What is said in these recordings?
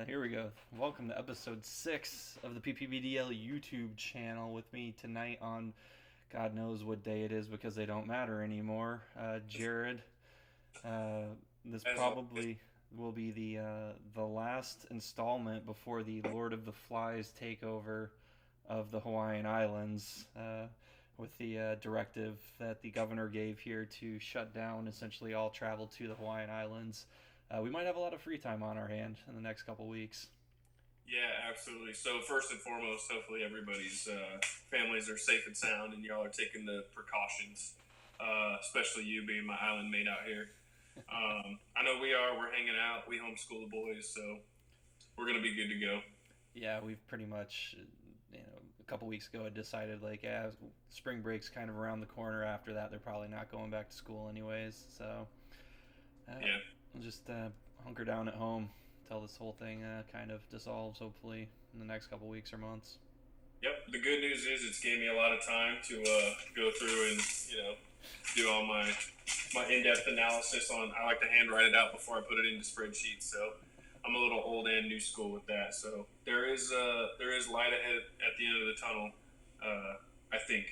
Here we go. Welcome to episode 6 of the PPBDL YouTube channel. With me tonight on God knows what day it is because they don't matter anymore. Jared. This As always. probably will be the last installment before the Lord of the Flies takeover of the Hawaiian Islands. With the directive that the governor gave here to shut down essentially all travel to the Hawaiian Islands. We might have a lot of free time on our hand in the next couple weeks. Yeah, absolutely. So first and foremost, hopefully everybody's families are safe and sound, and y'all are taking the precautions. Especially you being my island mate out here. I know we are. We're hanging out. We homeschool the boys, so we're gonna be good to go. Yeah, we've pretty much, a couple weeks ago had decided like, yeah, spring break's kind of around the corner. After that, they're probably not going back to school anyways. So Yeah. we'll just hunker down at home until this whole thing kind of dissolves. Hopefully in the next couple weeks or months. Yep. The good news is it's gave me a lot of time to go through and do all my in-depth analysis on. I like to handwrite it out before I put it into spreadsheets. So I'm a little old and new school with that. So there is light ahead at the end of the tunnel. I think.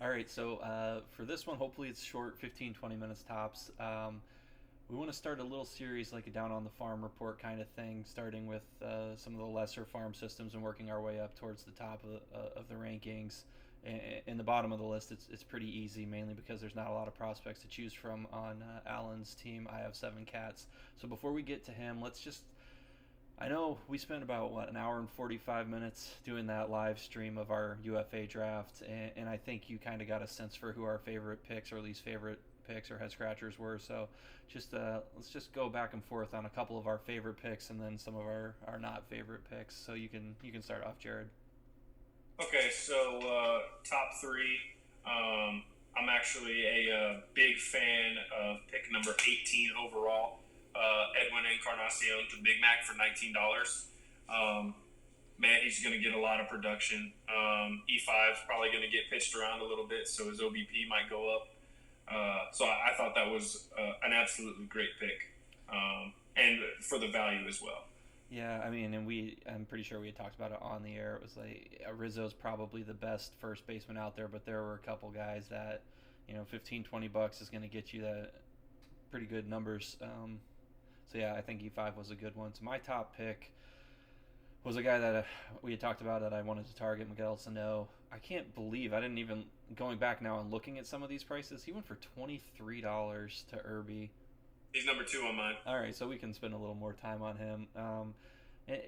All right, so for this one, hopefully it's short, 15, 20 minutes tops. We want to start a little series like a down on the farm report kind of thing, starting with some of the lesser farm systems and working our way up towards the top of the rankings. In the bottom of the list, it's pretty easy, mainly because there's not a lot of prospects to choose from on Alan's team. I have 7 cats. So before we get to him, let's just I know we spent about an hour and 45 minutes doing that live stream of our UFA draft, and I think you kind of got a sense for who our favorite picks or least favorite picks or head scratchers were. So just let's just go back and forth on a couple of our favorite picks and then some of our not favorite picks. So you can start off, Jared. Okay, so top three. I'm actually a big fan of pick number 18 overall, Edwin Encarnacion to Big Mac for $19. Um, Man, he's going to get a lot of production. E5 is probably going to get pitched around a little bit, so his OBP might go up. So I thought that was an absolutely great pick, and for the value as well. Yeah, I mean, and I'm pretty sure we had talked about it on the air. It was like Rizzo's probably the best first baseman out there, but there were a couple guys that, 15, $20 is going to get you that pretty good numbers. So yeah, I think E5 was a good one. So my top pick was a guy that we had talked about that I wanted to target, Miguel Sano. I can't believe I didn't even going back now and looking at some of these prices. He went for $23 to Irby. He's number two on mine. All right, so we can spend a little more time on him. And,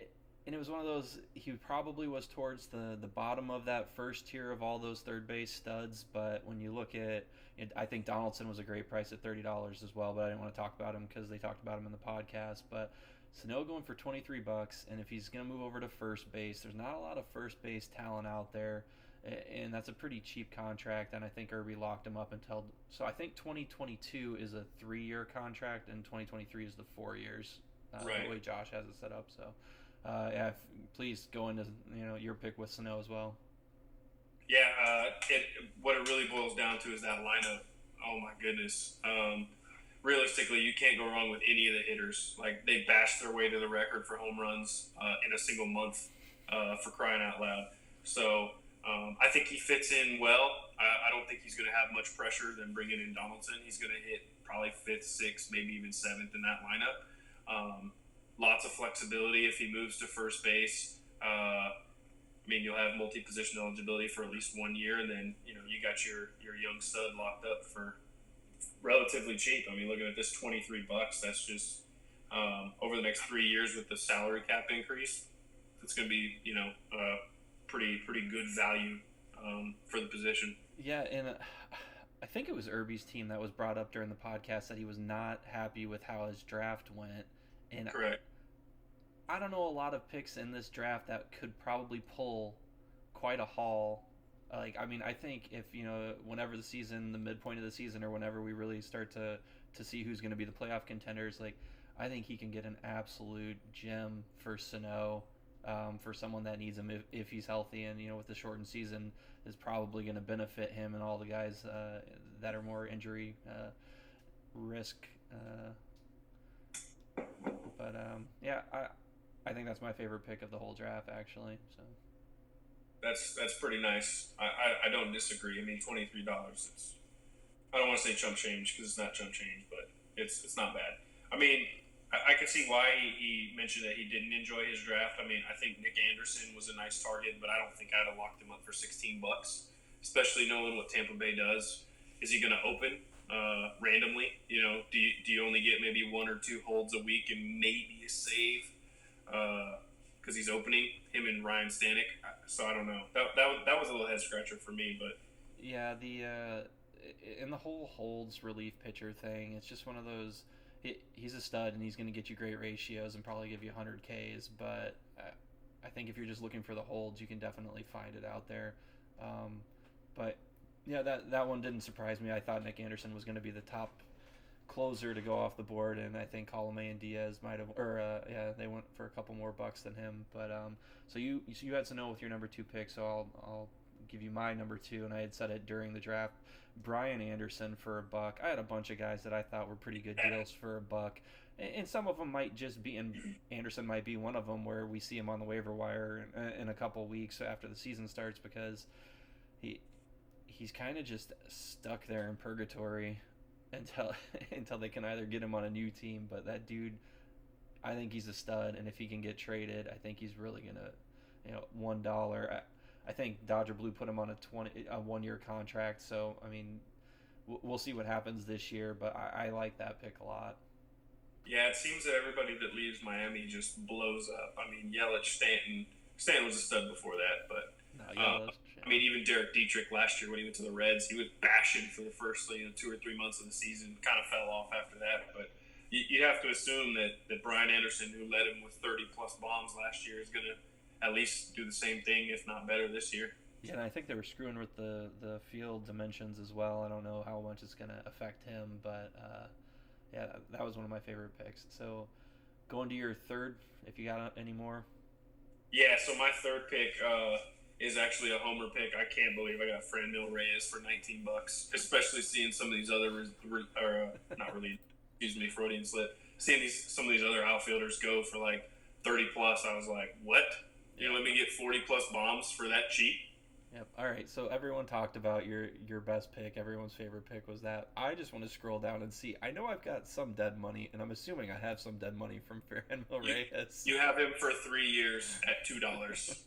and it was one of those. He probably was towards the bottom of that first tier of all those third base studs. But when you look at it, I think Donaldson was a great price at $30 as well. But I didn't want to talk about him because they talked about him in the podcast. But Sano going for $23, and if he's going to move over to first base, there's not a lot of first base talent out there, and that's a pretty cheap contract. And I think Irby locked him up until so I think 2022 is a 3-year contract, and 2023 is the 4 years. Right. The way Josh has it set up. So, yeah, please go into your pick with Sano as well. Yeah, what it really boils down to is that lineup. Oh my goodness. Realistically, you can't go wrong with any of the hitters. Like they bashed their way to the record for home runs in a single month, for crying out loud. So I think he fits in well. I don't think he's going to have much pressure than bringing in Donaldson. He's going to hit probably fifth, sixth, maybe even seventh in that lineup. Lots of flexibility if he moves to first base. You'll have multi-position eligibility for at least 1 year, and then you got your young stud locked up for relatively cheap. Looking at this $23, that's just over the next 3 years with the salary cap increase, it's going to be pretty good value for the position. Yeah, and I think it was Irby's team that was brought up during the podcast that he was not happy with how his draft went, and Correct. I don't know a lot of picks in this draft that could probably pull quite a haul. I think if whenever the midpoint of the season, or whenever we really start to see who's going to be the playoff contenders, like I think he can get an absolute gem for Sano, for someone that needs him if he's healthy, and with the shortened season is probably going to benefit him and all the guys that are more injury risk. But yeah, I think that's my favorite pick of the whole draft, actually. So That's pretty nice. I don't disagree. I mean, $23. It's I don't want to say chump change because it's not chump change, but it's not bad. I mean, I can see why he mentioned that he didn't enjoy his draft. I mean, I think Nick Anderson was a nice target, but I don't think I'd have locked him up for $16, especially knowing what Tampa Bay does. Is he going to open randomly? Do you only get maybe one or two holds a week and maybe a save because he's opening him and Ryan Stanek? So I don't know. That was a little head scratcher for me, but yeah, the in the whole holds relief pitcher thing, it's just one of those. He's a stud and he's going to get you great ratios and probably give you 100 Ks. But I think if you're just looking for the holds, you can definitely find it out there. But yeah, that one didn't surprise me. I thought Nick Anderson was going to be the top closer to go off the board, and I think Colomé and Diaz might have, or yeah, they went for a couple more bucks than him. But so you had to know with your number two pick, so I'll give you my number two, and I had said it during the draft. Brian Anderson for $1. I had a bunch of guys that I thought were pretty good deals for $1, and some of them might just be, and Anderson might be one of them where we see him on the waiver wire in a couple weeks after the season starts because he's kind of just stuck there in purgatory until they can either get him on a new team. But that dude, I think he's a stud, and if he can get traded, I think he's really gonna, $1. I think Dodger Blue put him on a 1-year contract. So I mean, we'll see what happens this year. But I like that pick a lot. yeah, it seems that everybody that leaves Miami just blows up. I mean, Yelich, Stanton was a stud before that, but No, yeah, I mean, even Derek Dietrich last year when he went to the Reds, he was bashing for the first 2 or 3 months of the season. Kind of fell off after that, but you'd have to assume that Brian Anderson, who led him with 30-plus bombs last year, is going to at least do the same thing, if not better, this year. Yeah, and I think they were screwing with the field dimensions as well. I don't know how much it's going to affect him, but yeah, that was one of my favorite picks. So going to your third, if you got any more. Yeah, so my third pick is actually a homer pick. I can't believe I got Franmil Reyes for $19, especially seeing some of these other, not really, excuse me, Freudian slip. Seeing some of these other outfielders go for like 30 plus, I was like, what? You let me get 40 plus bombs for that cheap? Yep. All right. So everyone talked about your best pick. Everyone's favorite pick was that. I just want to scroll down and see. I know I've got some dead money, and I'm assuming I have some dead money from Franmil Reyes. You have him for 3 years at $2.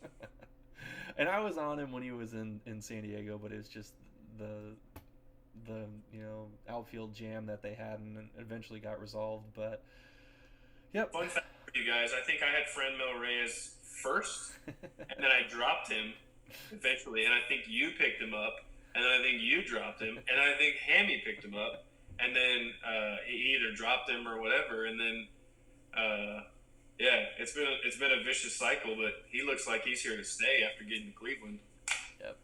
And I was on him when he was in San Diego, but it's just the outfield jam that they had, and eventually got resolved. But yep. Fun fact for you guys: I think I had Franmil Reyes first, and then I dropped him eventually, and I think you picked him up, and then I think you dropped him, and I think Hammy picked him up, and then he either dropped him or whatever, and then yeah, it's been a vicious cycle, but he looks like he's here to stay after getting to Cleveland. Yep.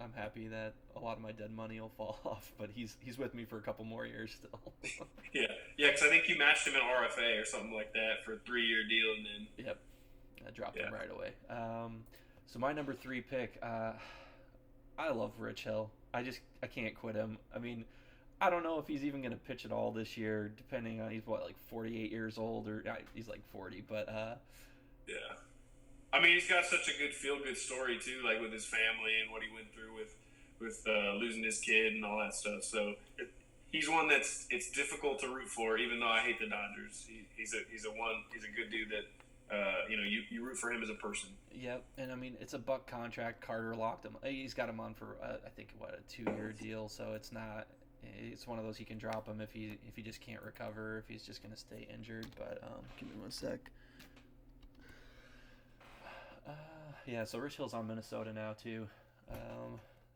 I'm happy that a lot of my dead money will fall off, but he's with me for a couple more years still. yeah, because I think you matched him in RFA or something like that for a 3-year deal, and then yep, I dropped him right away. So my number 3 pick, I love Rich Hill. I can't quit him. I mean, I don't know if he's even going to pitch at all this year, depending on he's like 48 years old, or he's like 40, but yeah. I mean, he's got such a good feel-good story too, like with his family and what he went through with losing his kid and all that stuff. So he's one it's difficult to root for, even though I hate the Dodgers. He's a good dude that you root for him as a person. Yep, and I mean it's a $1 contract. Carter locked him. He's got him on for I think a 2-year deal. So it's not. It's one of those he can drop him if he just can't recover, if he's just going to stay injured. But give me one sec. Yeah, so Rich Hill's on Minnesota now too.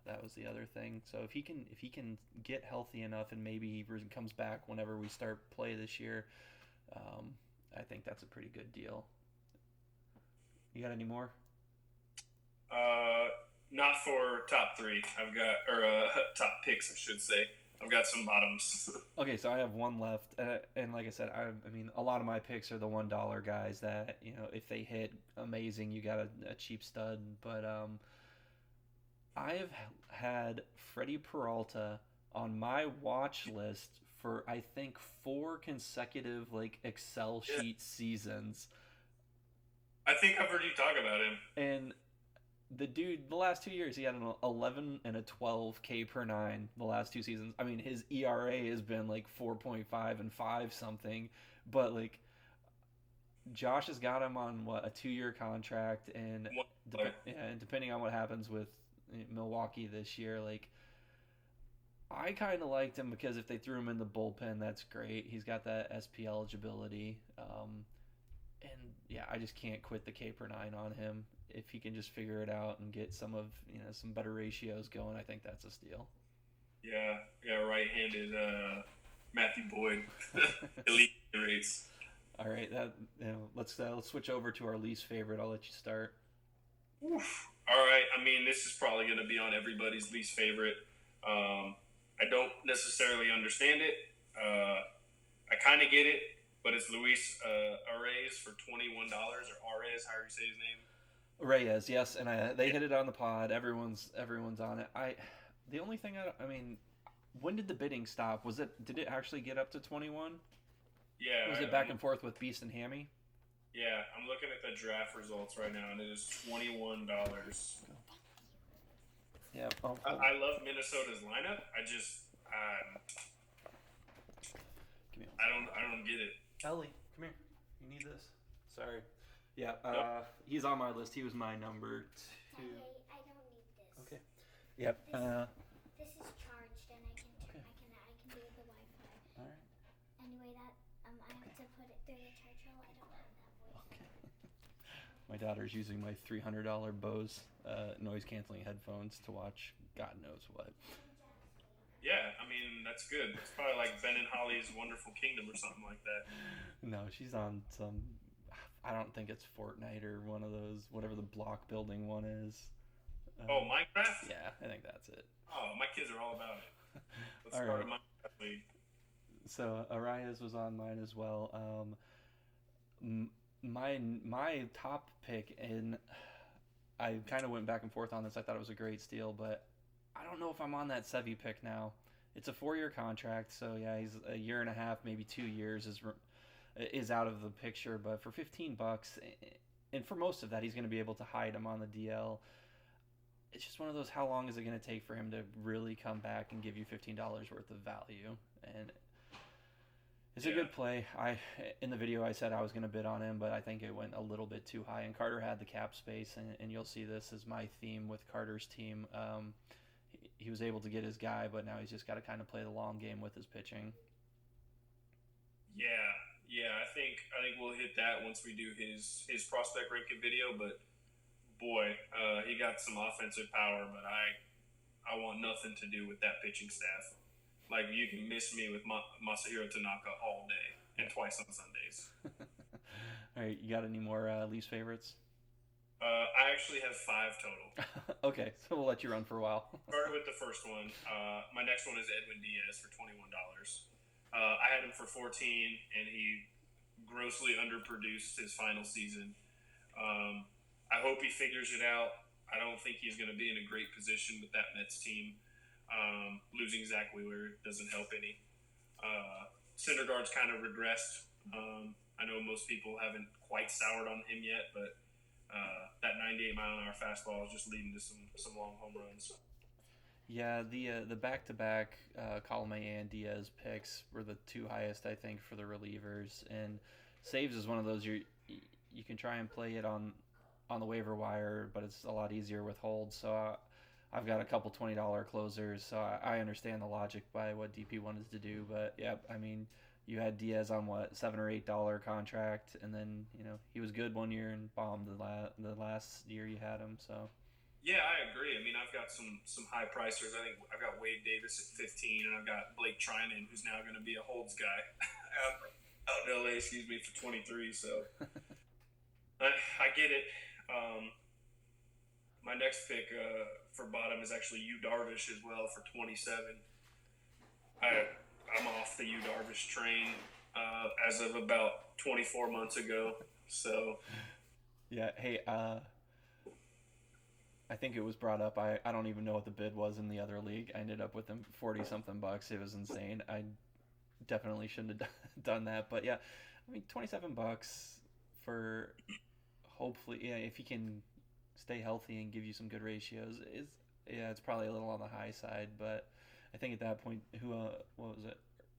That was the other thing. So if he can get healthy enough and maybe he comes back whenever we start play this year, I think that's a pretty good deal. You got any more? Not for top 3. I've got top picks, I should say. I've got some bottoms. Okay, so I have one left, and like I said, I mean, a lot of my picks are the $1 guys that if they hit, amazing, you got a cheap stud. But I have had Freddie Peralta on my watch list for I think 4 consecutive Excel sheet seasons. I think I've heard you talk about him. And the dude, the last 2 years, he had an 11 and a 12 K per nine the last 2 seasons. I mean, his ERA has been like 4.5 and 5 something, but like Josh has got him on what, a 2 year contract, and yeah, and depending on what happens with Milwaukee this year, like I kind of liked him because if they threw him in the bullpen, that's great. He's got that SP eligibility. And yeah, I just can't quit the K per nine on him. If he can just figure it out and get some of some better ratios going, I think that's a steal. Yeah, yeah, right-handed Matthew Boyd, elite rates. All right, that let's switch over to our least favorite. I'll let you start. Oof. All right, I mean, this is probably going to be on everybody's least favorite. I don't necessarily understand it. I kind of get it, but it's Luis Arraez for $21, or Arraez, however you say his name. Reyes, yes, and they hit it on the pod. Everyone's on it. The only thing I mean, when did the bidding stop? Did it actually get up to 21? Yeah. Was it back and forth with Beast and Hammy? Yeah, I'm looking at the draft results right now, and it is $21. Yeah. I love Minnesota's lineup. I don't get it. Ellie, come here. You need this. Sorry. Yeah. Nope. He's on my list. He was my number 2. I don't need this. Okay. Yep. This is charged, and I can do the Wi-Fi. All right. Anyway, that I have to put it through the charger. I don't have that voice. Okay. My daughter's using my $300 Bose noise canceling headphones to watch God knows what. Yeah, I mean that's good. It's probably like Ben and Holly's Wonderful Kingdom or something like that. No, she's on some. I don't think it's Fortnite or one of those, whatever the block building one is. Minecraft? Yeah, I think that's it. Oh, my kids are all about it. Let's all start right. a Minecraft league. So Arias was on mine as well. My top pick, and I kind of went back and forth on this. I thought it was a great steal, but I don't know if I'm on that Sevy pick now. It's a 4 year contract, so yeah, he's a year and a half, maybe 2 years is out of the picture. But for $15, and for most of that, he's going to be able to hide him on the DL. It's just one of those. How long is it going to take for him to really come back and give you $15 worth of value? And it's a good play. In the video I said I was going to bid on him, but I think it went a little bit too high. And Carter had the cap space, and you'll see this as my theme with Carter's team. He was able to get his guy, but now he's just got to kind of play the long game with his pitching. Yeah. I think we'll hit that once we do his prospect ranking video. But boy, he got some offensive power. But I want nothing to do with that pitching staff. Like, you can miss me with Masahiro Tanaka all day and twice on Sundays. All right, you got any more least favorites? I actually have 5 total. Okay, so we'll let you run for a while. Started with the first one. My next one is Edwin Diaz for $21. I had him for 14, and he grossly underproduced his final season. I hope he figures it out. I don't think he's going to be in a great position with that Mets team. Losing Zach Wheeler doesn't help any. Syndergaard's kind of regressed. I know most people haven't quite soured on him yet, but that 98-mile-an-hour fastball is just leading to some long home runs. Yeah, the back-to-back Colomé and Diaz picks were the 2 highest, I think, for the relievers. And saves is one of those you can try and play it on the waiver wire, but it's a lot easier with holds. So I've got a couple $20 closers, so I understand the logic by what DP wanted to do. But yeah, I mean, you had Diaz on what, $7 or $8 contract, and then he was good one year and bombed the last year you had him. So yeah, I agree. I mean, I've got some high pricers. I think I've got Wade Davis at 15, and I've got Blake Trinan, who's now going to be a holds guy out in LA, for 23. So I get it. My next pick for bottom is actually Yu Darvish as well for 27. I'm off the Yu Darvish train as of about 24 months ago. So yeah, hey, I think it was brought up. I don't even know what the bid was in the other league. I ended up with them 40-something bucks. It was insane. I definitely shouldn't have done that. But yeah, I mean, $27 for hopefully, yeah, if he can stay healthy and give you some good ratios, is yeah, it's probably a little on the high side. But I think at that point, what was it?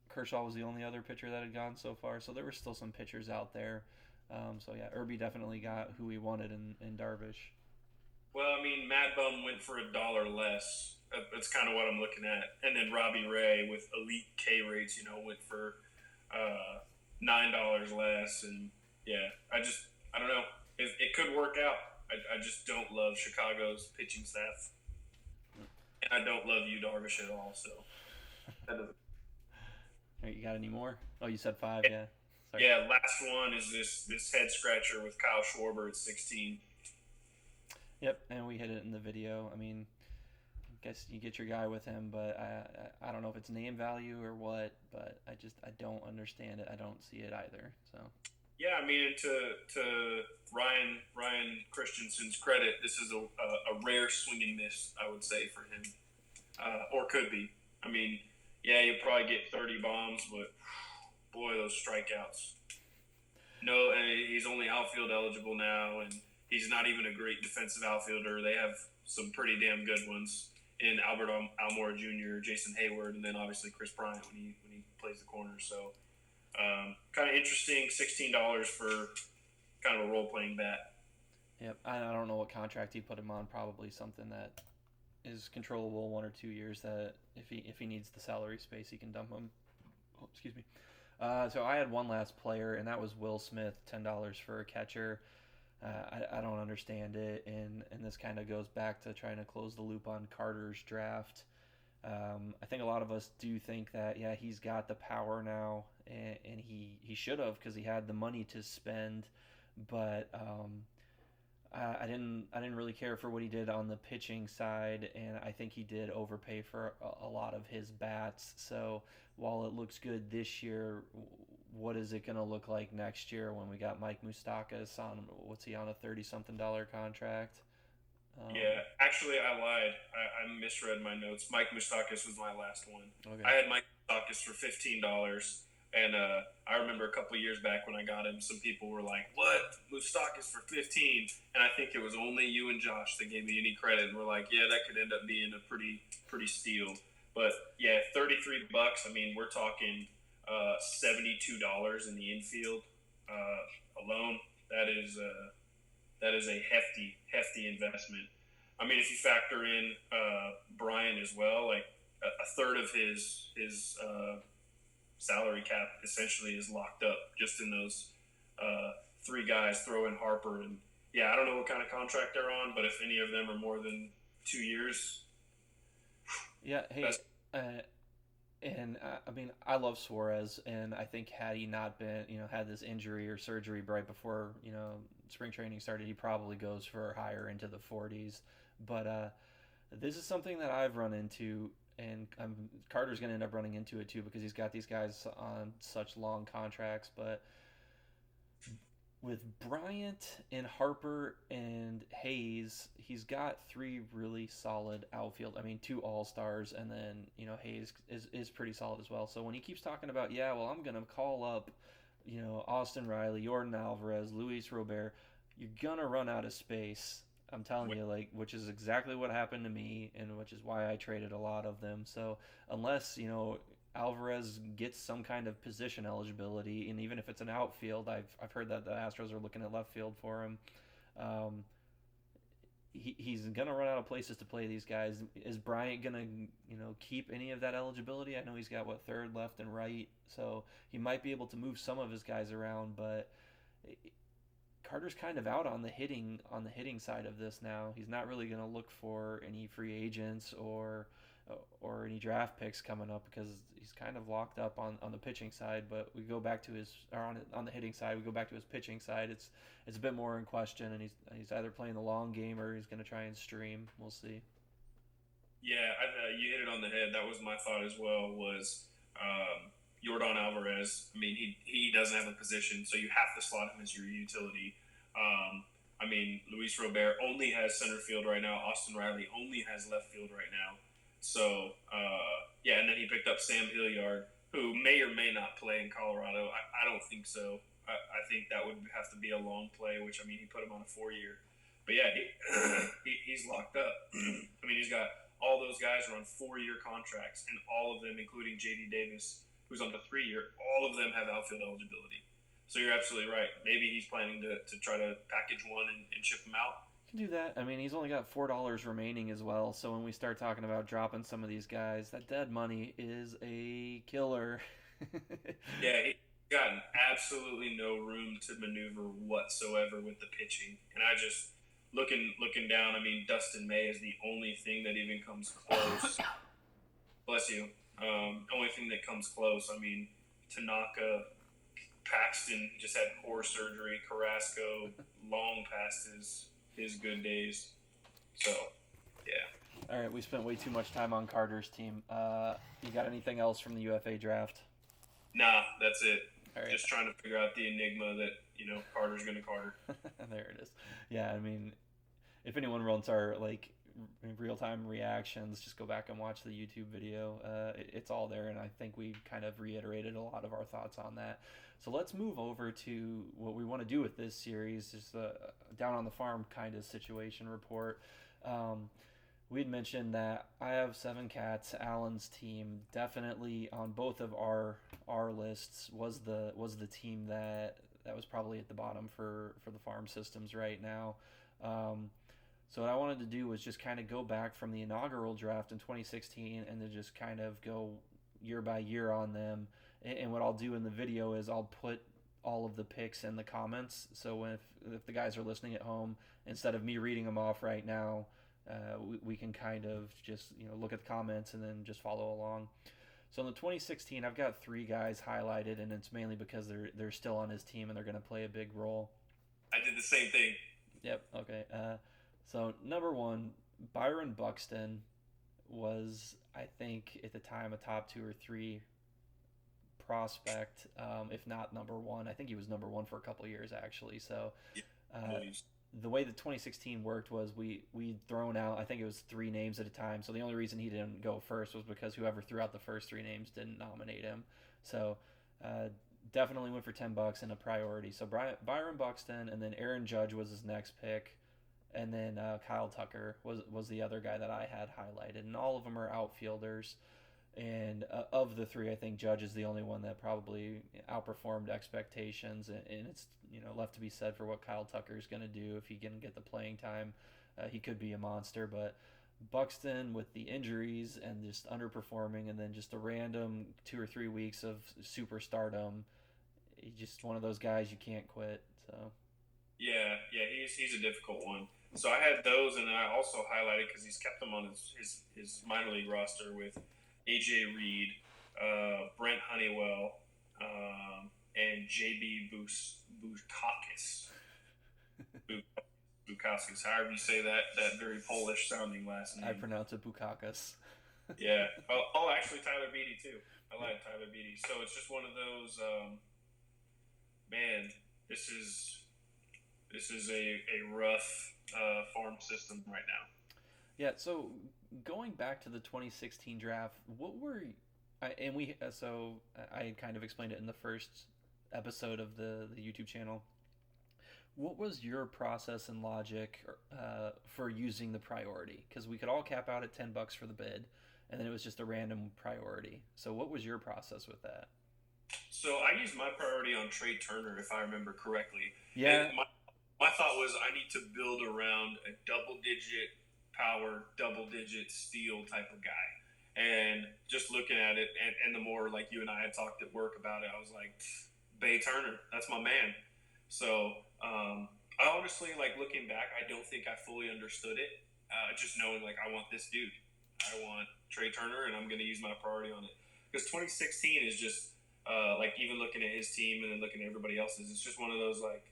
Kershaw was the only other pitcher that had gone so far, so there were still some pitchers out there. So yeah, Irby definitely got who he wanted in Darvish. Well, I mean, Mad Bum went for $1 less. That's kind of what I'm looking at. And then Robbie Ray with elite K rates, went for $9 less. And yeah, I don't know. It could work out. I just don't love Chicago's pitching staff, and I don't love you, Darvish, at all. So that doesn't. All right, you got any more? Oh, you said five, yeah. Sorry. Yeah, last one is this head scratcher with Kyle Schwarber at 16. Yep, and we hit it in the video. I mean, I guess you get your guy with him, but I don't know if it's name value or what, but I don't understand it. I don't see it either. So. Yeah, I mean, to Ryan Christensen's credit, this is a rare swing and miss, I would say, for him, or could be. I mean, yeah, you'll probably get 30 bombs, but boy, those strikeouts. No, and he's only outfield eligible now, and he's not even a great defensive outfielder. They have some pretty damn good ones in Albert Almora Jr., Jason Hayward, and then obviously Chris Bryant when he plays the corner. So kind of interesting, $16 for kind of a role-playing bat. Yep, I don't know what contract he put him on. Probably something that is controllable 1 or 2 years. That if he needs the salary space, he can dump him. Oh, excuse me. So I had one last player, and that was Will Smith, $10 for a catcher. I don't understand it, and this kind of goes back to trying to close the loop on Carter's draft. I think a lot of us do think that, yeah, he's got the power now, and he should have because he had the money to spend, but I didn't really care for what he did on the pitching side, and I think he did overpay for a lot of his bats. So while it looks good this year, what is it going to look like next year when we got Mike Moustakas on, what's he on, a $30-something contract? Yeah, actually, I lied. I misread my notes. Mike Moustakas was my last one. Okay. I had Mike Moustakas for $15, and I remember a couple of years back when I got him, some people were like, "What? Moustakas for $15?" And I think it was only you and Josh that gave me any credit, and were like, "Yeah, that could end up being a pretty steal." But yeah, $33. I mean, we're talking $72 in the infield alone. That is a hefty investment. I mean, if you factor in Brian as well, like a third of his salary cap essentially is locked up just in those three guys. Throw in Harper, and yeah, I don't know what kind of contract they're on, but if any of them are more than 2 years, yeah. Hey, and I mean, I love Suarez, and I think had he not been, had this injury or surgery right before, spring training started, he probably goes for higher into the 40s. But this is something that I've run into, and Carter's going to end up running into it too because he's got these guys on such long contracts. But with Bryant and Harper and Hayes, he's got 3 really solid outfield. I mean, 2 all-stars, and then, Hayes is pretty solid as well. So when he keeps talking about, yeah, well, I'm going to call up, Austin Riley, Jordan Alvarez, Luis Robert, you're going to run out of space. I'm telling you, which is exactly what happened to me, and which is why I traded a lot of them. So unless, Alvarez gets some kind of position eligibility, and even if it's an outfield, I've heard that the Astros are looking at left field for him. He's gonna run out of places to play these guys. Is Bryant gonna keep any of that eligibility? I know he's got third, left, and right, so he might be able to move some of his guys around, but Carter's kind of out on the hitting side of this now. He's not really gonna look for any free agents or any draft picks coming up because he's kind of locked up on the pitching side. But we go back to on the hitting side, we go back to his pitching side. It's a bit more in question, and he's either playing the long game or he's going to try and stream. We'll see. Yeah, you hit it on the head. That was my thought as well. Was Jordan Alvarez? I mean, he doesn't have a position, so you have to slot him as your utility. I mean, Luis Robert only has center field right now. Austin Riley only has left field right now. So, yeah, and then he picked up Sam Hilliard, who may or may not play in Colorado. I don't think so. I think that would have to be a long play, which I mean he put him on a 4 year. But yeah, he's locked up. I mean he's got all those guys are on 4 year contracts, and all of them, including J.D. Davis, who's on the 3 year, all of them have outfield eligibility. So you're absolutely right. Maybe he's planning to try to package one and ship him out. Can do that. I mean, he's only got $4 remaining as well. So when we start talking about dropping some of these guys, that dead money is a killer. Yeah, he's got absolutely no room to maneuver whatsoever with the pitching. And I just looking down. I mean, Dustin May is the only thing that even comes close. Bless you. Only thing that comes close. I mean, Tanaka, Paxton just had core surgery. Carrasco long past his good days. So, yeah. All right, we spent way too much time on Carter's team. You got anything else from the UFA draft? Nah, that's it. All right. Just trying to figure out the enigma that, Carter's going to Carter. There it is. Yeah, I mean, if anyone wants our real-time reactions, just go back and watch the YouTube video. It's all there, and I think we kind of reiterated a lot of our thoughts on that. So let's move over to what we want to do with this series, just a down on the farm kind of situation report. We had mentioned that I have 7 cats. Alan's team definitely on both of our lists was the team that was probably at the bottom for the farm systems right now. So what I wanted to do was just kind of go back from the inaugural draft in 2016 and then just kind of go year by year on them. And what I'll do in the video is I'll put all of the picks in the comments. So if the guys are listening at home, instead of me reading them off right now, we can kind of just look at the comments and then just follow along. So in the 2016, I've got 3 guys highlighted, and it's mainly because they're still on his team and they're going to play a big role. I did the same thing. Yep. Okay. So number 1, Byron Buxton was, I think, at the time a top 2 or 3 prospect, if not number 1. I think he was number 1 for a couple of years actually. So the way the 2016 worked was we'd thrown out, I think it was 3 names at a time. So the only reason he didn't go first was because whoever threw out the first 3 names didn't nominate him. So definitely went for $10 and a priority. So Byron Buxton, and then Aaron Judge was his next pick. And then Kyle Tucker was the other guy that I had highlighted. And all of them are outfielders. And of the 3, I think Judge is the only one that probably outperformed expectations. And it's left to be said for what Kyle Tucker is going to do if he can get the playing time. He could be a monster. But Buxton, with the injuries and just underperforming, and then just a random 2 or 3 weeks of superstardom, he's just one of those guys you can't quit. So. Yeah, he's a difficult one. So I had those, and then I also highlighted because he's kept them on his minor league roster with AJ Reed, Brent Honeywell, and JB Bukakis. Bukakis, however you say that very Polish sounding last name. I pronounce it Bukakis. Yeah. Oh, actually Tyler Beatty too. I like Tyler Beatty. So it's just one of those. Man, this is a rough farm system right now. Yeah, so going back to the 2016 draft, I had kind of explained it in the first episode of the YouTube channel. What was your process and logic for using the priority? Because we could all cap out at $10 for the bid, and then it was just a random priority. So what was your process with that? So I used my priority on Trey Turner, if I remember correctly. Yeah. And my thought was I need to build around a double-digit power, double-digit steal type of guy. And just looking at it, and the more like you and I had talked at work about it, I was like, Bay Turner, that's my man. So I honestly, like looking back, I don't think I fully understood it. Just knowing like I want this dude. I want Trey Turner, and I'm going to use my priority on it. Because 2016 is just like even looking at his team and then looking at everybody else's, it's just one of those like,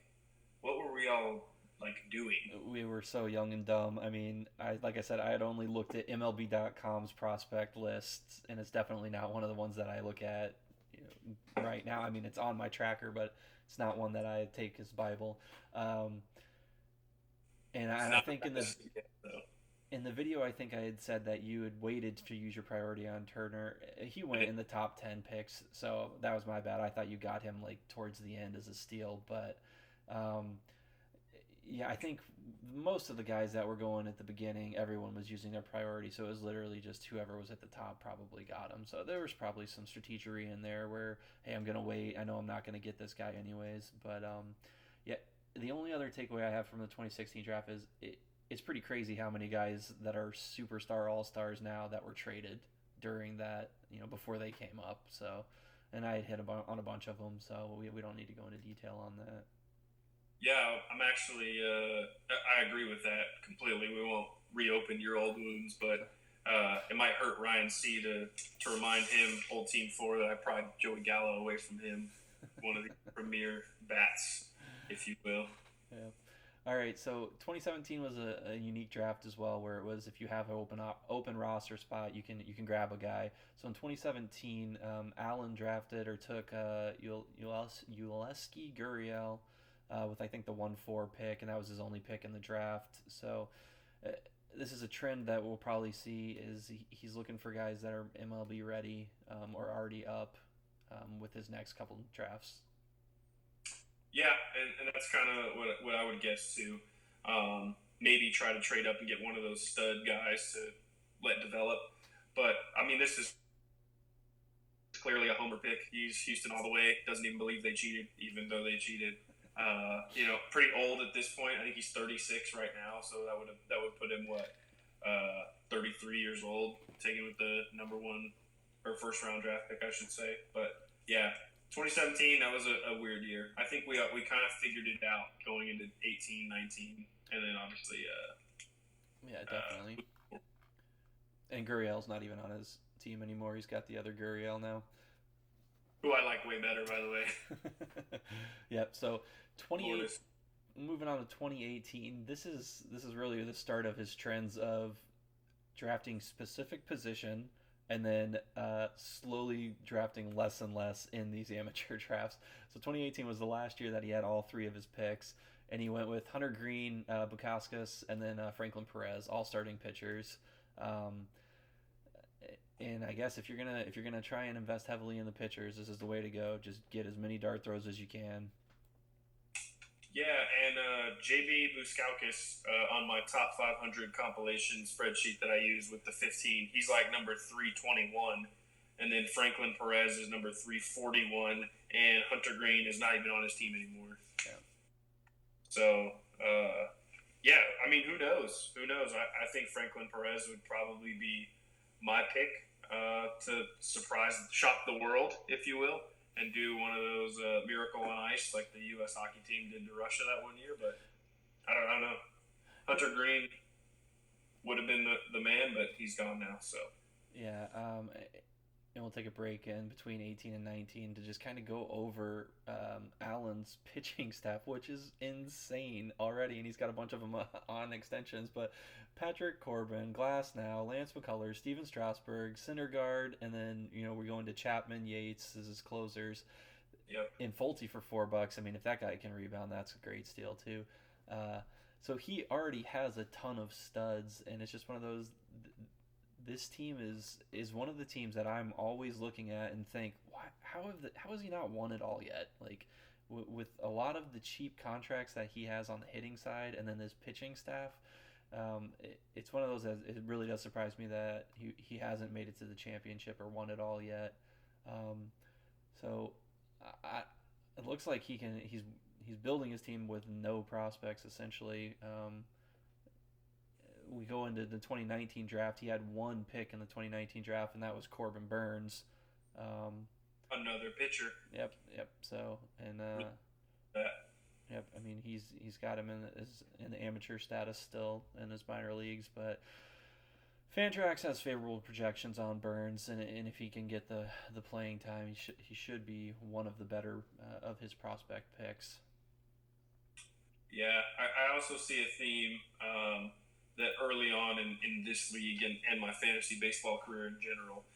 what were we all like doing? We were so young and dumb. I mean, like I said, I had only looked at MLB.com's prospect lists, and it's definitely not one of the ones that I look at right now. I mean, it's on my tracker, but it's not one that I take as Bible. And I think in the in the video, I think I had said that you had waited to use your priority on Turner. He went in the top 10 picks, so that was my bad. I thought you got him like towards the end as a steal, but um, yeah, I think most of the guys that were going at the beginning, everyone was using their priority, so it was literally just whoever was at the top probably got him. So there was probably some strategery in there where, hey, I'm gonna wait. I know I'm not gonna get this guy anyways, but yeah. The only other takeaway I have from the 2016 draft is it's pretty crazy how many guys that are superstar all stars now that were traded during that, before they came up. So, and I had hit on a bunch of them, so we don't need to go into detail on that. Yeah, I'm actually. I agree with that completely. We won't reopen your old wounds, but it might hurt Ryan C to remind him, old Team 4, that I pried Joey Gallo away from him, one of the premier bats, if you will. Yeah. All right, so 2017 was a unique draft as well, where it was if you have an open roster spot, you can grab a guy. So in 2017, Allen drafted or took Uleski Gurriel with I think the 1-4 pick, and that was his only pick in the draft. So this is a trend that we'll probably see is he's looking for guys that are MLB ready or already up with his next couple drafts. Yeah, and that's kind of what I would guess too. Maybe try to trade up and get one of those stud guys to let develop. But I mean, this is clearly a homer pick. He's Houston all the way. Doesn't even believe they cheated, even though they cheated. Pretty old at this point. I think he's 36 right now, so that would put him 33 years old, taken with the number one or first round draft pick, I should say. But yeah. 2017, that was a weird year. I think we kind of figured it out going into 18, 19, and then obviously. Yeah, definitely. And Gurriel's not even on his team anymore. He's got the other Gurriel now. Who I like way better, by the way. Yep. So 28. Moving on to 2018. This is really the start of his trends of drafting specific position and then slowly drafting less and less in these amateur drafts. So 2018 was the last year that he had all three of his picks, and he went with Hunter Green, Bukauskas, and then Franklin Perez, all starting pitchers. And I guess if you're gonna try and invest heavily in the pitchers, this is the way to go. Just get as many dart throws as you can. Yeah, and JB Bukauskas on my top 500 compilation spreadsheet that I use with the 15, he's like number 321, and then Franklin Perez is number 341, and Hunter Green is not even on his team anymore. Yeah. So, yeah, I mean, who knows? Who knows? I think Franklin Perez would probably be my pick to shock the world, if you will, and do one of those Miracle on Ice like the U.S. hockey team did to Russia that one year. But I don't know. Hunter Green would have been the man, but he's gone now. So yeah, and we'll take a break in between 18 and 19 to just kind of go over Allen's pitching staff, which is insane already, and he's got a bunch of them on extensions. But Patrick Corbin, Glasnow, Lance McCullers, Steven Strasburg, Syndergaard, and then we're going to Chapman, Yates as his closers. Yep. In Fulte for $4. I mean, if that guy can rebound, that's a great steal too. So he already has a ton of studs, and it's just one of those. This team is one of the teams that I'm always looking at and think, how has he not won it all yet? Like with a lot of the cheap contracts that he has on the hitting side, and then this pitching staff, it's one of those that it really does surprise me that he hasn't made it to the championship or won it all yet. So it looks like he's building his team with no prospects essentially. We go into the 2019 draft. He had one pick in the 2019 draft, and that was Corbin Burns. Another pitcher. Yep. So yep. I mean, he's got him in the amateur status still in his minor leagues, but Fantrax has favorable projections on Burns, and if he can get the playing time, he should be one of the better of his prospect picks. Yeah, I also see a theme. That early on in this league and my fantasy baseball career in general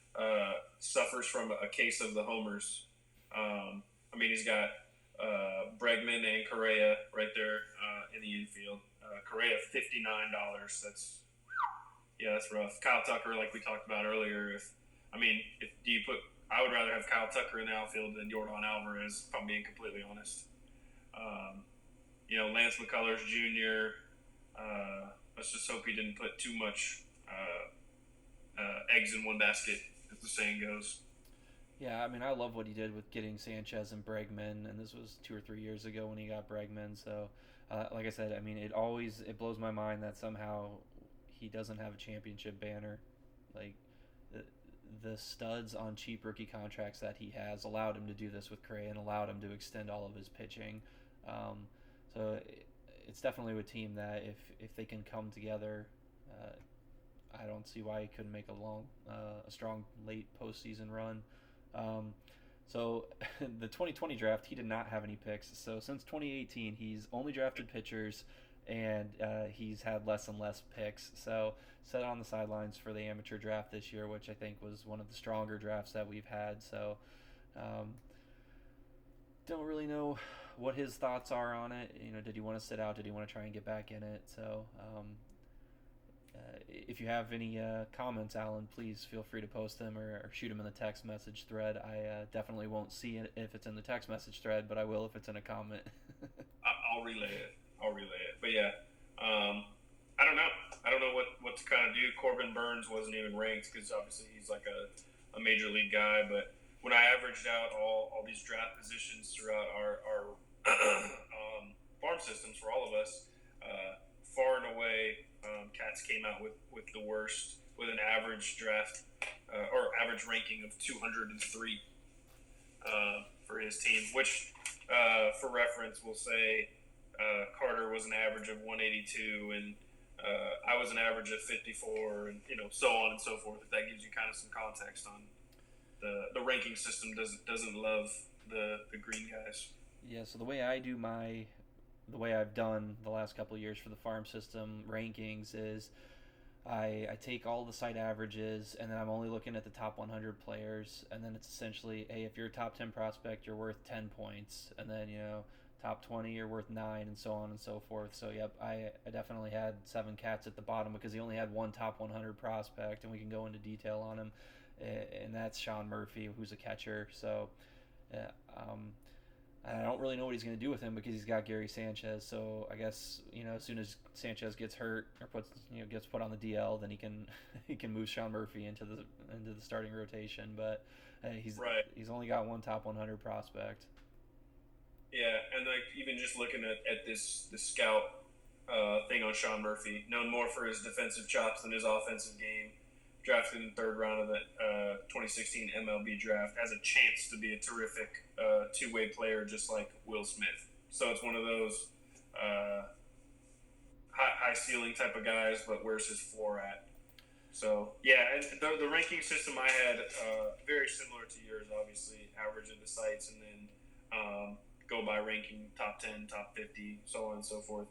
suffers from a case of the homers. I mean, he's got Bregman and Correa right there in the infield. Correa $59. Yeah, that's rough. Kyle Tucker, like we talked about earlier, if do you put, I would rather have Kyle Tucker in the outfield than Jordan Alvarez, if I'm being completely honest. Um, Lance McCullers Jr. Let's just hope he didn't put too much eggs in one basket, as the saying goes. Yeah, I mean, I love what he did with getting Sanchez and Bregman, and this was 2 or 3 years ago when he got Bregman. So, like I said, I mean, it blows my mind that somehow he doesn't have a championship banner. Like the, the studs on cheap rookie contracts that he has allowed him to do this with Cray and allowed him to extend all of his pitching. Um, so it's definitely a team that if they can come together, I don't see why he couldn't make a strong late postseason run. Um, so the 2020 draft, he did not have any picks. So since 2018, he's only drafted pitchers, and he's had less and less picks. So set on the sidelines for the amateur draft this year, which I think was one of the stronger drafts that we've had. So um, don't really know what his thoughts are on it. Did he want to sit out? Did he want to try and get back in it? So if you have any comments, Alan, please feel free to post them or shoot them in the text message thread. I definitely won't see it if it's in the text message thread, but I will if it's in a comment. I'll relay it. But yeah, I don't know. I don't know what to kind of do. Corbin Burns wasn't even ranked because obviously he's like a major league guy. But when I averaged out all these draft positions throughout our farm systems for all of us, far and away, Cats came out with the worst, with an average draft or average ranking of 203 for his team, which for reference we'll say Carter was an average of 182 and I was an average of 54 and so on and so forth. If that gives you kind of some context on the ranking system doesn't love the green guys. Yeah, so the way I've done the last couple of years for the farm system rankings is I take all the site averages, and then I'm only looking at the top 100 players, and then it's essentially, hey, if you're a top 10 prospect, you're worth 10 points, and then top 20, you're worth 9, and so on and so forth. So yep, I definitely had 7 Cats at the bottom because he only had one top 100 prospect, and we can go into detail on him, and that's Sean Murphy, who's a catcher. So I don't really know what he's going to do with him because he's got Gary Sanchez. So I guess as soon as Sanchez gets hurt or gets put on the DL, then he can move Sean Murphy into the starting rotation. But he's only got one top 100 prospect. Yeah, and like even just looking at this scout thing on Sean Murphy, known more for his defensive chops than his offensive game. Drafted in the third round of the 2016 MLB draft, has a chance to be a terrific two-way player just like Will Smith. So it's one of those high ceiling type of guys, but where's his floor at? So, yeah, and the ranking system I had, very similar to yours, obviously, average into sites and then go by ranking top 10, top 50, so on and so forth.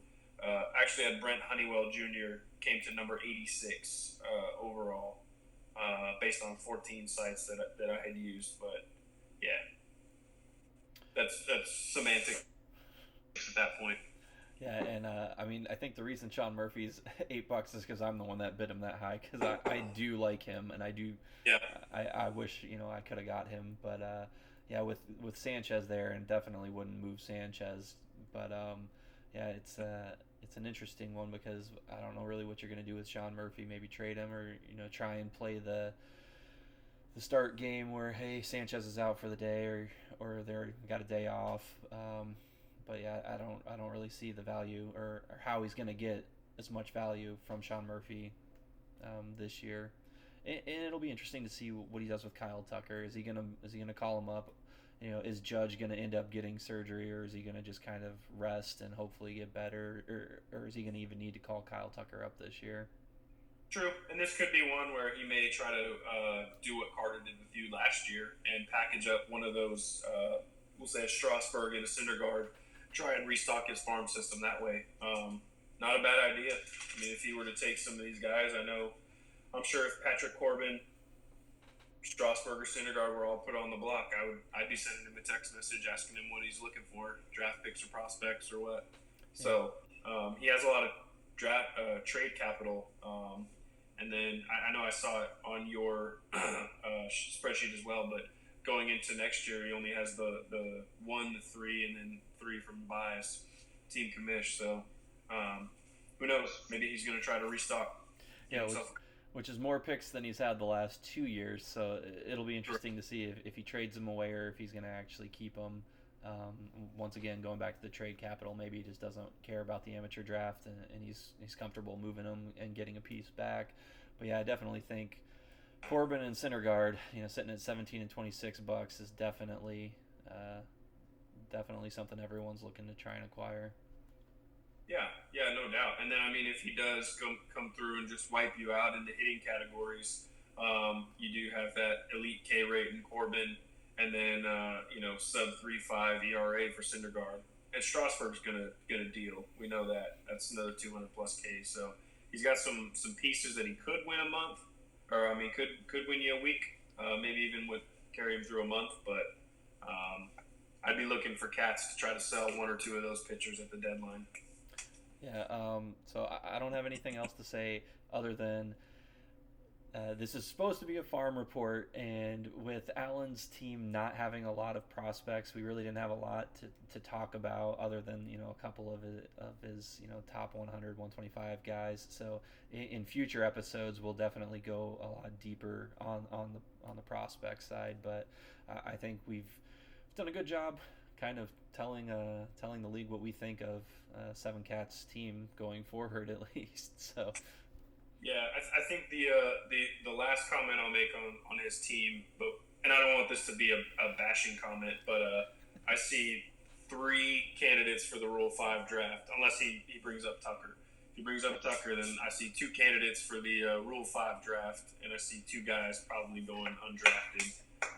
Actually had Brent Honeywell Jr. came to number 86 overall. Based on 14 sites that I had used, but yeah, that's semantic at that point. Yeah, and I think the reason Sean Murphy's $8 is because I'm the one that bid him that high because I do like him and I do. Yeah. I wish I could have got him, but yeah, with Sanchez there, and definitely wouldn't move Sanchez, but yeah, it's an interesting one because I don't know really what you're going to do with Sean Murphy. Maybe trade him or try and play the start game where hey Sanchez is out for the day or they're got a day off. But yeah, I don't really see the value or how he's going to get as much value from Sean Murphy this year. And it'll be interesting to see what he does with Kyle Tucker. Is he gonna call him up? Is Judge going to end up getting surgery, or is he going to just kind of rest and hopefully get better, or is he going to even need to call Kyle Tucker up this year? True, and this could be one where he may try to do what Carter did with you last year and package up one of those, we'll say a Strasburg and a Syndergaard, try and restock his farm system that way. Not a bad idea. I mean, if he were to take some of these guys, I'm sure if Patrick Corbin, Strasburg or Syndergaard were all put on the block, I'd be sending him a text message asking him what he's looking for, draft picks or prospects or what. So he has a lot of trade capital. And then I know I saw it on your spreadsheet as well, but going into next year, he only has the 1, the 3, and then 3 from bias team commish. So who knows? Maybe he's going to try to restock, get Yeah, himself. which is more picks than he's had the last 2 years. So it'll be interesting to see if he trades them away or if he's going to actually keep them. Once again, going back to the trade capital, maybe he just doesn't care about the amateur draft and he's comfortable moving them and getting a piece back. But yeah, I definitely think Corbin and Syndergaard, sitting at 17 and $26 is definitely something everyone's looking to try and acquire. Yeah, yeah, no doubt. And then I mean, if he does come through and just wipe you out in the hitting categories, you do have that elite K rate in Corbin, and then sub 3.5 ERA for Syndergaard. And Strasburg's gonna deal. We know that. That's another 200 plus K. So he's got some pieces that he could win a month, or I mean, could win you a week, maybe even would carry him through a month. But I'd be looking for Cats to try to sell one or two of those pitchers at the deadline. Yeah, so I don't have anything else to say other than this is supposed to be a farm report, and with Allen's team not having a lot of prospects, we really didn't have a lot to talk about other than a couple of his top 100, 125 guys. So in future episodes, we'll definitely go a lot deeper on the prospect side. But I think we've done a good job, kind of telling the league what we think of Seven Cats team going forward, at least. So. Yeah, I think the last comment I'll make on his team, and I don't want this to be a bashing comment, but I see 3 candidates for the Rule 5 draft, unless he brings up Tucker. If he brings up Tucker, then I see 2 candidates for the Rule 5 draft, and I see 2 guys probably going undrafted,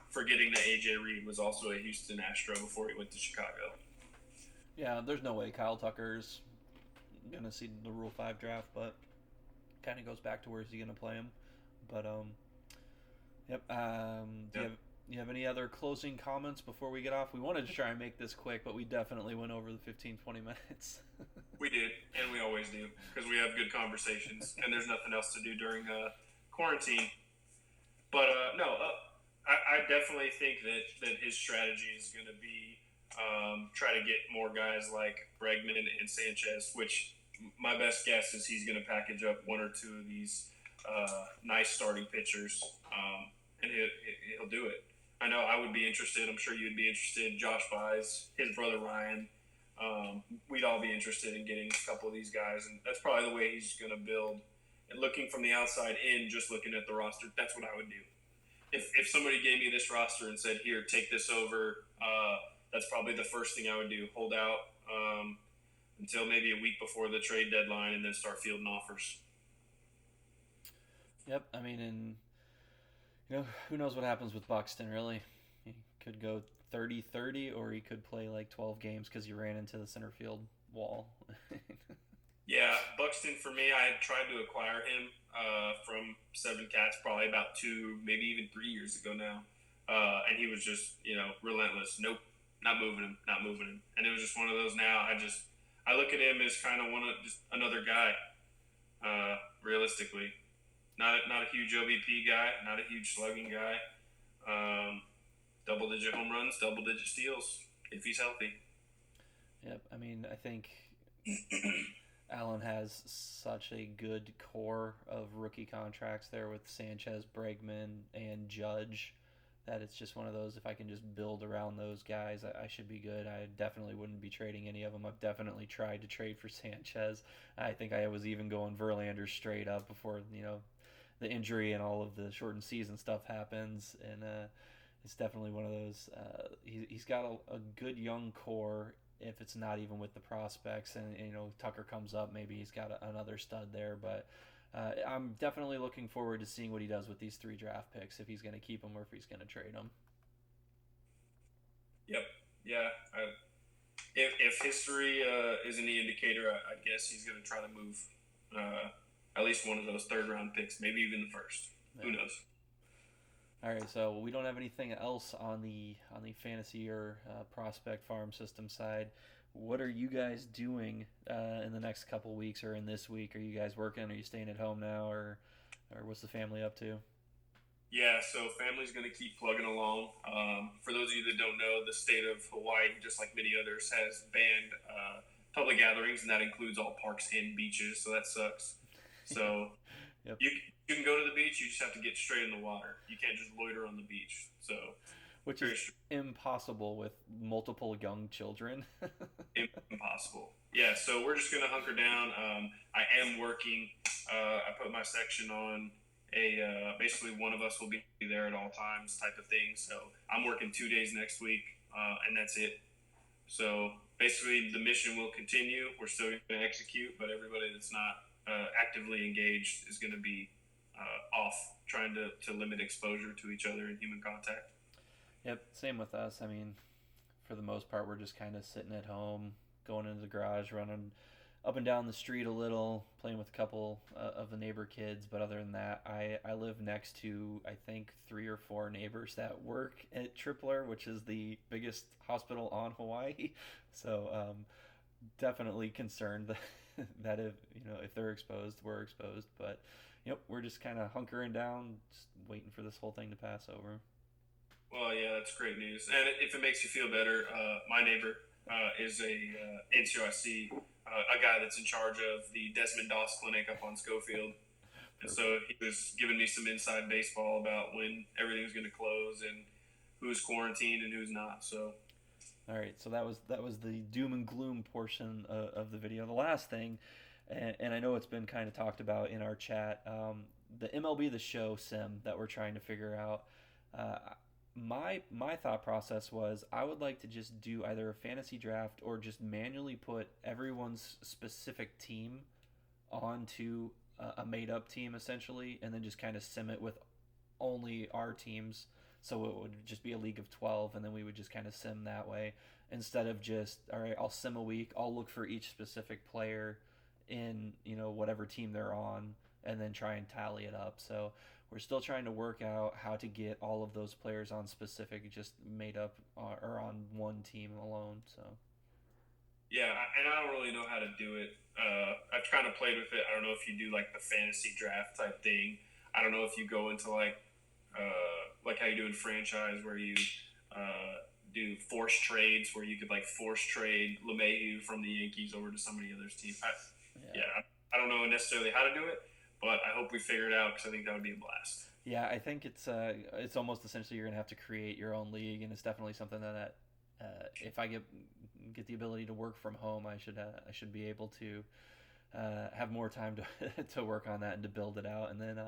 forgetting that A.J. Reed was also a Houston Astro before he went to Chicago. Yeah, there's no way Kyle Tucker's going to see the Rule 5 draft, but kind of goes back to where is he going to play him. But yep. Do you have any other closing comments before we get off? We wanted to try and make this quick, but we definitely went over the 15-20 minutes. We did, and we always do, because we have good conversations, and there's nothing else to do during quarantine. But I definitely think that his strategy is going to be try to get more guys like Bregman and Sanchez, which my best guess is he's going to package up 1 or 2 of these nice starting pitchers, and he'll do it. I know I would be interested. I'm sure you'd be interested. Josh Baez, his brother Ryan. We'd all be interested in getting a couple of these guys, and that's probably the way he's going to build. And looking from the outside in, just looking at the roster, that's what I would do. If somebody gave me this roster and said, "Here, take this over," that's probably the first thing I would do. Hold out until maybe a week before the trade deadline, and then start fielding offers. Yep, I mean, and who knows what happens with Buxton, really. He could go 30-30, or he could play like 12 games because he ran into the center field wall. Yeah, Buxton, for me, I had tried to acquire him from Seven Cats probably about 2, maybe even 3 years ago now. And he was just, relentless. Nope, not moving him. And it was just one of those now. I look at him as kind of just another guy, realistically. Not a huge OBP guy, not a huge slugging guy. Double-digit home runs, double-digit steals, if he's healthy. Yep, I mean, I think Allen has such a good core of rookie contracts there with Sanchez, Bregman, and Judge that it's just one of those, if I can just build around those guys, I should be good. I definitely wouldn't be trading any of them. I've definitely tried to trade for Sanchez. I think I was even going Verlander straight up before, the injury and all of the shortened season stuff happens. And it's definitely one of those. He's got a good young core, if it's not even with the prospects, and Tucker comes up, maybe he's got another stud there. But I'm definitely looking forward to seeing what he does with these 3 draft picks, if he's going to keep them or if he's going to trade them. Yep. Yeah. If history is any indicator, I guess he's going to try to move at least one of those 3rd-round picks, maybe even the 1st. Yeah. Who knows? All right, so we don't have anything else on the fantasy or prospect farm system side. What are you guys doing in the next couple weeks or in this week? Are you guys working? Are you staying at home now, or or what's the family up to? Yeah, so family's going to keep plugging along. For those of you that don't know, the state of Hawaii, just like many others, has banned public gatherings, and that includes all parks and beaches. So that sucks. So Yep. you can go to the beach, you just have to get straight in the water. You can't just loiter on the beach. So Which very is impossible with multiple young children. impossible. Yeah, so we're just gonna hunker down. I am working. I put my section on basically one of us will be there at all times type of thing. So I'm working 2 days next week, and that's it. So basically, the mission will continue. We're still going to execute, but everybody that's not actively engaged is going to be off, trying to limit exposure to each other and human contact. Yep, same with us. I mean, for the most part, we're just kind of sitting at home, going into the garage, running up and down the street a little, playing with a couple of the neighbor kids. But other than that, I live next to, I think, 3 or 4 neighbors that work at Tripler, which is the biggest hospital on Hawaii. So definitely concerned that if they're exposed, we're exposed. But yep, we're just kind of hunkering down, just waiting for this whole thing to pass over. Well, yeah, that's great news. And if it makes you feel better, my neighbor is a NCOIC, a guy that's in charge of the Desmond Doss Clinic up on Schofield. And so he was giving me some inside baseball about when everything's going to close and who's quarantined and who's not. So, all right, so that was the doom and gloom portion of the video. The last thing, and I know it's been kind of talked about in our chat, the MLB The Show sim that we're trying to figure out. My thought process was I would like to just do either a fantasy draft or just manually put everyone's specific team onto a made up team essentially, and then just kind of sim it with only our teams. So it would just be a league of 12, and then we would just kind of sim that way instead of just, all right, I'll sim a week, I'll look for each specific player in whatever team they're on, and then try and tally it up. So we're still trying to work out how to get all of those players on specific, just made up or on one team alone. So yeah, and I don't really know how to do it. I've kind of played with it. I don't know if you do like the fantasy draft type thing. I don't know if you go into like how you do in franchise where you do forced trades where you could like force trade LeMahieu from the Yankees over to somebody else's team. I don't know necessarily how to do it, but I hope we figure it out because I think that would be a blast. Yeah, I think it's almost essentially you're gonna have to create your own league, and it's definitely something that if I get the ability to work from home, I should be able to have more time to to work on that and to build it out, and then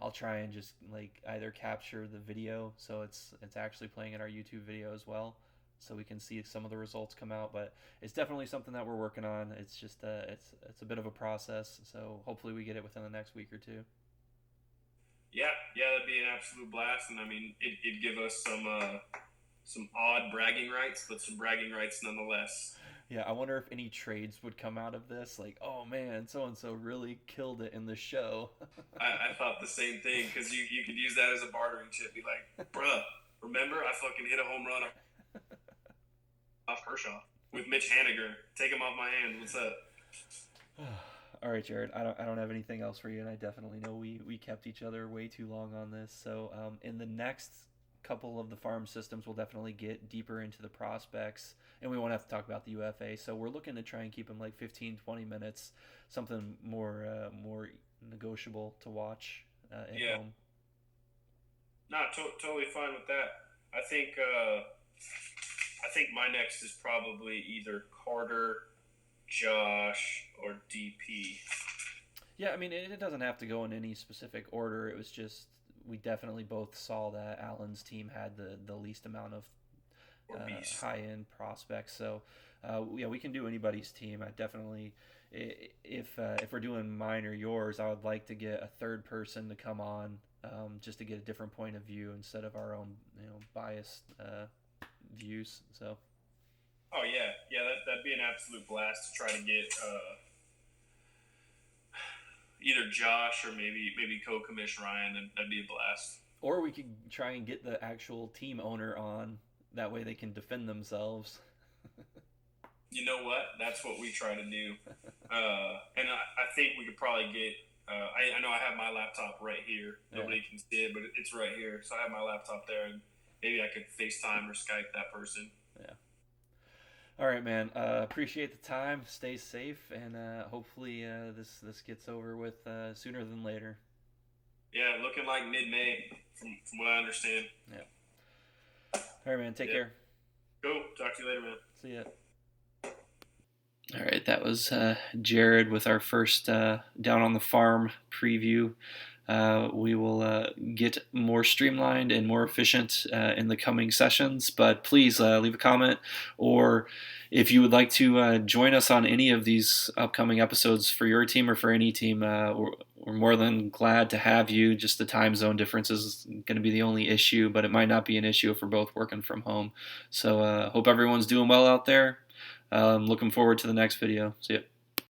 I'll try and just like either capture the video so it's actually playing in our YouTube video as well, so we can see some of the results come out. But it's definitely something that we're working on. It's just it's a bit of a process, so hopefully we get it within the next week or two. Yeah, that'd be an absolute blast, and I mean it'd give us some odd bragging rights, but some bragging rights nonetheless. Yeah, I wonder if any trades would come out of this. Like, oh man, so and so really killed it in the show. I thought the same thing because you could use that as a bartering chip. Be like, bruh, remember I fucking hit a home run off Kershaw with Mitch Haniger. Take him off my hand. What's up? All right, Jared. I don't have anything else for you, and I definitely know we kept each other way too long on this. So in the next couple of the farm systems, we'll definitely get deeper into the prospects, and we won't have to talk about the UFA. So we're looking to try and keep them like 15-20 minutes, something more negotiable to watch at home. Totally fine with that. I think my next is probably either Carter, Josh, or DP. Yeah, I mean it doesn't have to go in any specific order. It was just we definitely both saw that Allen's team had the least amount of high-end prospects. So, yeah, we can do anybody's team. I definitely, if we're doing mine or yours, I would like to get a third person to come on just to get a different point of view instead of our own, biased views. So. Oh yeah, that'd be an absolute blast to try to get either Josh or maybe co-commish Ryan. That'd be a blast. Or we could try and get the actual team owner on. That way they can defend themselves. You know what? That's what we try to do. And I think we could probably get I know I have my laptop right here. Nobody can see it, but it's right here. So I have my laptop there, and maybe I could FaceTime or Skype that person. Yeah. All right, man. Appreciate the time. Stay safe, and hopefully this gets over with sooner than later. Yeah, looking like mid-May, from what I understand. Yeah. All right, man. Take care. Cool. Talk to you later, man. See ya. All right, that was Jared with our first Down on the Farm preview. We will get more streamlined and more efficient in the coming sessions, but please leave a comment, or if you would like to join us on any of these upcoming episodes for your team or for any team, we're more than glad to have you. Just the time zone difference is going to be the only issue, but it might not be an issue if we're both working from home. So hope everyone's doing well out there. Looking forward to the next video. See ya.